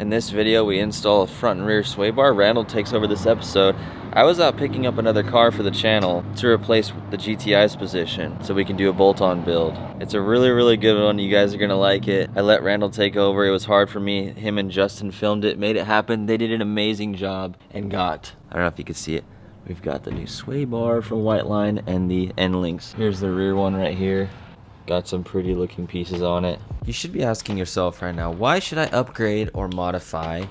In this video, we install a front and rear sway bar. Randall takes over this episode. I was out picking up another car for the channel to replace the GTI's position so we can do a bolt-on build. It's a really good one. You guys are gonna like it. I let Randall take over. It was hard for me. Him and Justin filmed it, made it happen. They did an amazing job and got, I don't know if you can see it, we've got the new sway bar from Whiteline and the end links. Here's the rear one right here. Got some pretty looking pieces on it. You should be asking yourself right now, why should I upgrade or modify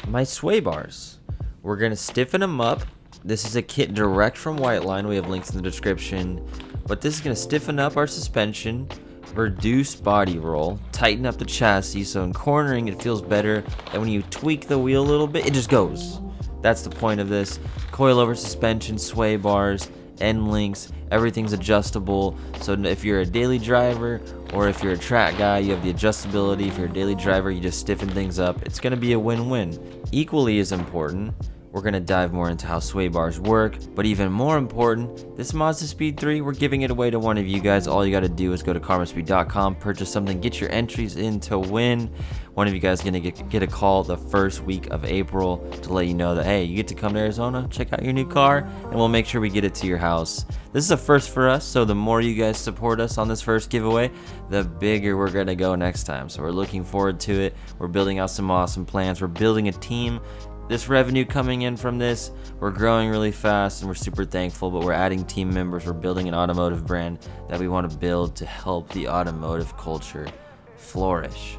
my sway bars? We're gonna stiffen them up. This is a kit direct from Whiteline. We have links in the description. But this is gonna stiffen up our suspension, reduce body roll, tighten up the chassis so in cornering it feels better. And when you tweak the wheel a little bit, it just goes. That's the point of this. Coilover suspension, sway bars, end links, everything's adjustable. So if you're a daily driver or if you're a track guy, you have the adjustability. If you're a daily driver, you just stiffen things up. It's gonna be a win-win. Equally as important, we're gonna dive more into how sway bars work, but even more important, this Mazdaspeed3, we're giving it away to one of you guys. All you gotta do is go to Mazdaspeed3.com, purchase something, get your entries in to win. One of you guys is gonna get a call the first week of April to let you know that, hey, you get to come to Arizona, check out your new car, and we'll make sure we get it to your house. This is a first for us, so the more you guys support us on this first giveaway, the bigger we're gonna go next time. So we're looking forward to it. We're building out some awesome plans. We're building a team. This revenue coming in from this, we're growing really fast and we're super thankful, but we're adding team members. We're building an automotive brand that we want to build to help the automotive culture flourish.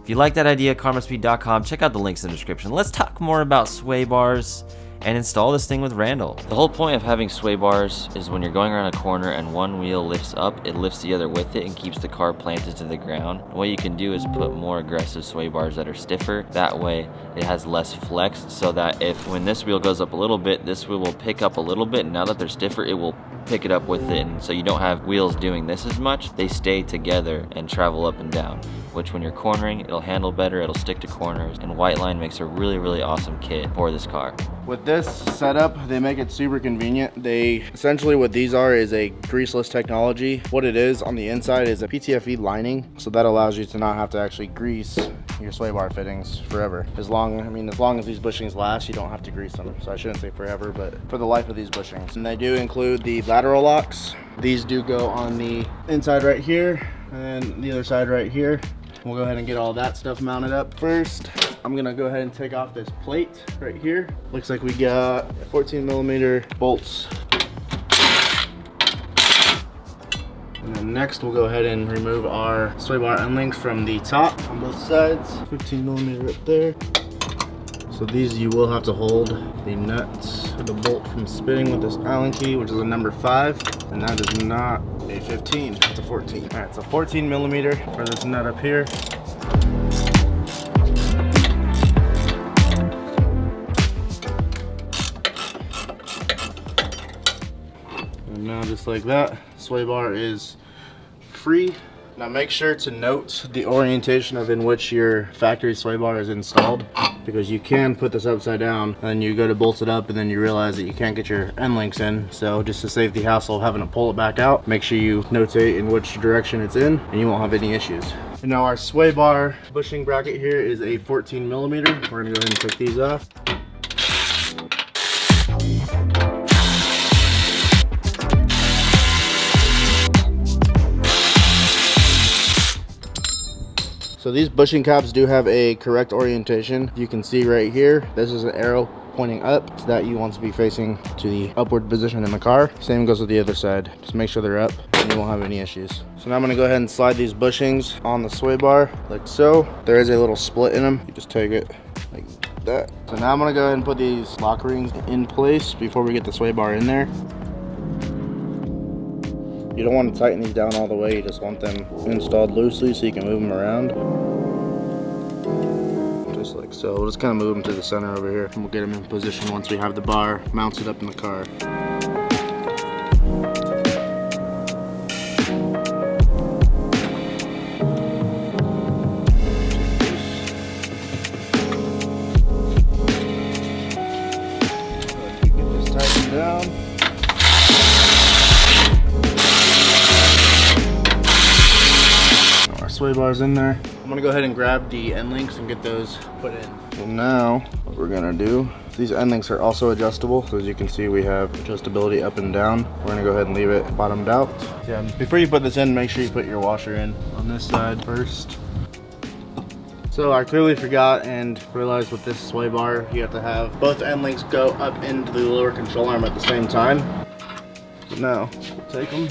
If you like that idea, Mazdaspeed3.com, check out the links in the description. Let's talk more about sway bars and install this thing with Randall. The whole point of having sway bars is when you're going around a corner and one wheel lifts up, it lifts the other with it and keeps the car planted to the ground. What you can do is put more aggressive sway bars that are stiffer. That way it has less flex, so that if when this wheel goes up a little bit, this wheel will pick up a little bit, and now that they're stiffer, it will pick it up with it. And so you don't have wheels doing this as much. They stay together and travel up and down, which when you're cornering, it'll handle better, it'll stick to corners, and Whiteline makes a really awesome kit for this car. With this setup, they make it super convenient. Essentially what these are is a greaseless technology. What it is on the inside is a PTFE lining, so that allows you to not have to actually grease your sway bar fittings forever. As long as these bushings last, you don't have to grease them. So I shouldn't say forever, but for the life of these bushings. And they do include the lateral locks. These do go on the inside right here and the other side right here. We'll go ahead and get all that stuff mounted up. First, I'm gonna go ahead and take off this plate right here. Looks like we got 14mm bolts. And then next, we'll go ahead and remove our sway bar end links from the top on both sides. 15mm up there. So these you will have to hold the nuts or the bolt from spinning with this Allen key, which is a number 5, and that is not a 15, it's a 14. All right, so 14mm for this nut up here. And now just like that, sway bar is free. Now make sure to note the orientation of in which your factory sway bar is installed, because you can put this upside down and you go to bolt it up and then you realize that you can't get your end links in. So just to save the hassle of having to pull it back out, make sure you notate in which direction it's in and you won't have any issues. And now our sway bar bushing bracket here is a 14mm. We're gonna go ahead and take these off. So these bushing caps do have a correct orientation. You can see right here, this is an arrow pointing up, so that you want to be facing to the upward position in the car. Same goes with the other side. Just make sure they're up and you won't have any issues. So now I'm gonna go ahead and slide these bushings on the sway bar like so. There is a little split in them. You just take it like that. So now I'm gonna go ahead and put these lock rings in place before we get the sway bar in there. You don't want to tighten these down all the way, you just want them installed loosely so you can move them around. Just like so. We'll just kind of move them to the center over here and we'll get them in position once we have the bar mounted up in the car. Get this tightened down. Sway bars in there. I'm gonna go ahead and grab the end links and get those put in. So now what we're gonna do, these end links are also adjustable. So as you can see, we have adjustability up and down. We're gonna go ahead and leave it bottomed out. Yeah, before you put this in, make sure you put your washer in on this side first. So I clearly forgot and realized with this sway bar, you have to have both end links go up into the lower control arm at the same time. So now, take them,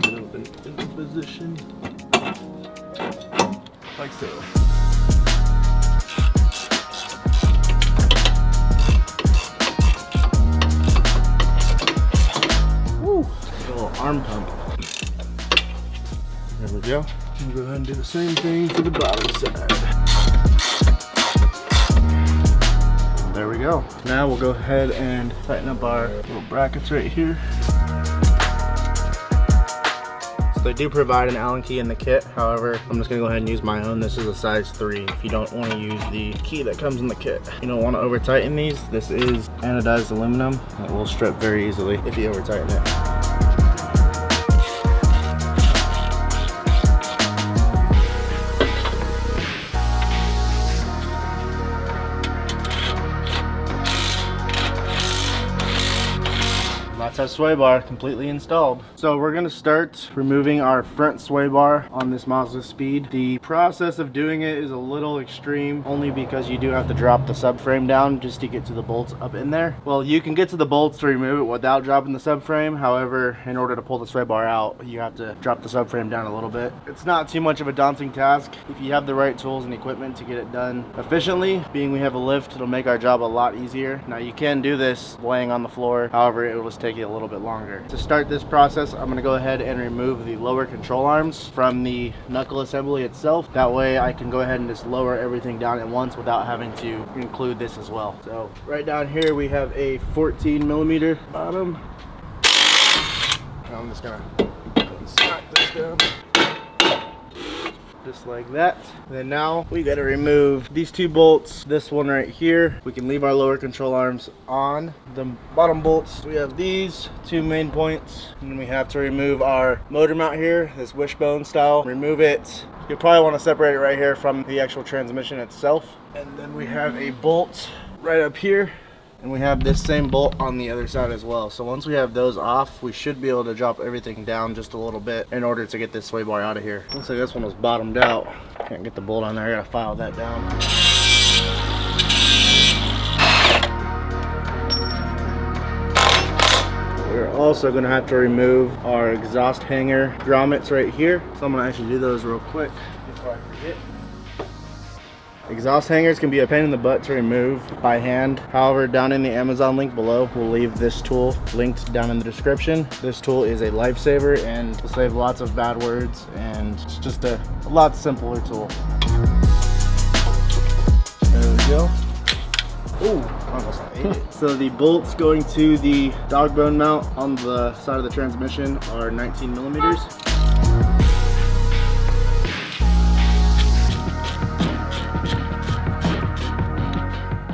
get them into position, like so. Woo! A little arm pump. There we go. We'll go ahead and do the same thing for the bottom side. There we go. Now we'll go ahead and tighten up our little brackets right here. So they do provide an Allen key in the kit. However, I'm just gonna go ahead and use my own. This is a size 3. If you don't want to use the key that comes in the kit. You don't want to over tighten these. This is anodized aluminum. It will strip very easily if you over tighten it. That's our sway bar completely installed. So we're gonna start removing our front sway bar on this Mazdaspeed. The process of doing it is a little extreme, only because you do have to drop the subframe down just to get to the bolts up in there. Well, you can get to the bolts to remove it without dropping the subframe. However, in order to pull the sway bar out, you have to drop the subframe down a little bit. It's not too much of a daunting task if you have the right tools and equipment to get it done efficiently. Being we have a lift, it'll make our job a lot easier. Now you can do this laying on the floor. However, it will just take you a little bit longer. To start this process, I'm going to go ahead and remove the lower control arms from the knuckle assembly itself. That way I can go ahead and just lower everything down at once without having to include this as well. So right down here we have a 14mm bottom. I'm just going to smack this down. Just like that. And then now we got to remove these 2 bolts. This one right here, we can leave our lower control arms on. The bottom bolts, we have these 2 main points, and then we have to remove our motor mount here, this wishbone style. Remove it. You'll probably want to separate it right here from the actual transmission itself. And then we have a bolt right up here. And we have this same bolt on the other side as well. So once we have those off, we should be able to drop everything down just a little bit in order to get this sway bar out of here. Looks like this one was bottomed out. Can't get the bolt on there, I gotta file that down. We're also gonna have to remove our exhaust hanger grommets right here. So I'm gonna actually do those real quick before I forget. Exhaust hangers can be a pain in the butt to remove by hand. However, down in the Amazon link below, we'll leave this tool linked down in the description. This tool is a lifesaver and will save lots of bad words, and it's just a lot simpler tool. There we go. Ooh, almost ate it. So the bolts going to the dog bone mount on the side of the transmission are 19mm.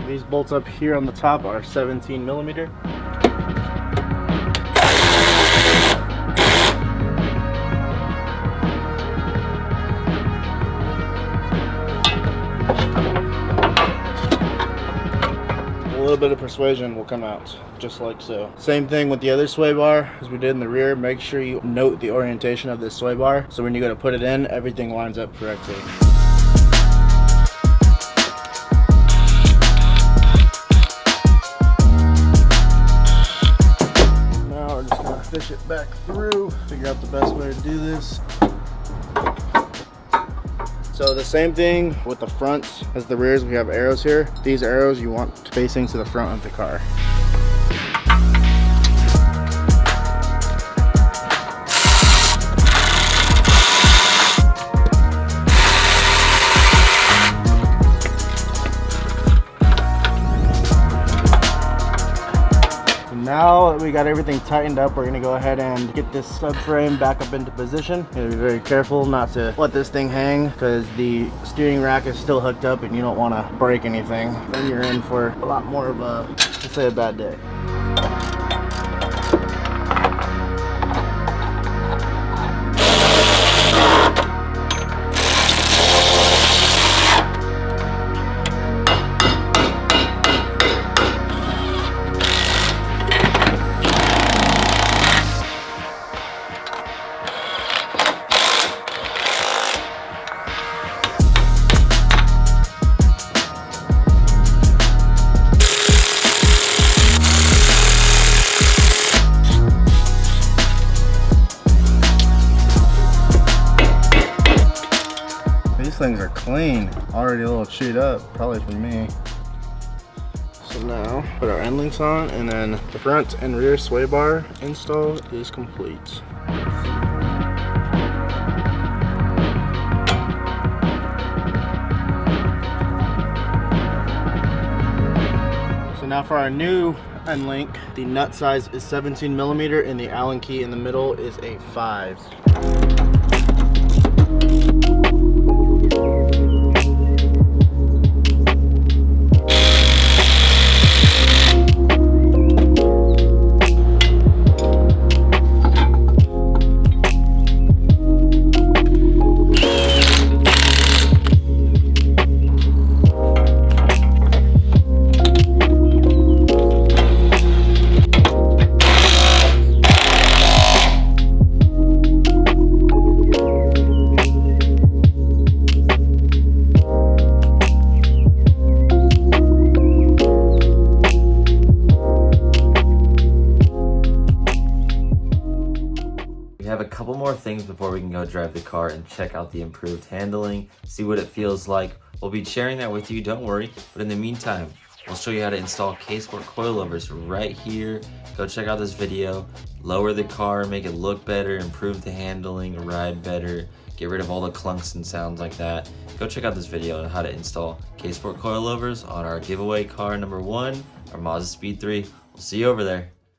These bolts up here on the top are 17mm. A little bit of persuasion will come out, just like so. Same thing with the other sway bar as we did in the rear. Make sure you note the orientation of this sway bar, so when you go to put it in, everything lines up correctly. Fish it back through, figure out the best way to do this. So the same thing with the fronts as the rears, we have arrows here. These arrows you want facing to the front of the car. Now that we got everything tightened up, we're gonna go ahead and get this subframe back up into position. You gotta be very careful not to let this thing hang, because the steering rack is still hooked up and you don't wanna break anything. Then you're in for a lot more of a, let's say, a bad day. things are clean. Already a little chewed up, probably for me. So now, put our end links on, and then the front and rear sway bar install is complete. So now for our new end link, the nut size is 17 millimeter, and the Allen key in the middle is a 5. We have a couple more things before we can go drive the car and check out the improved handling, see what it feels like. We'll be sharing that with you, don't worry. But in the meantime, we'll show you how to install K-Sport coilovers right here. Go check out this video, lower the car, make it look better, improve the handling, ride better, get rid of all the clunks and sounds like that. Go check out this video on how to install K-Sport coilovers on our giveaway car number 1, our Mazdaspeed3. We'll see you over there.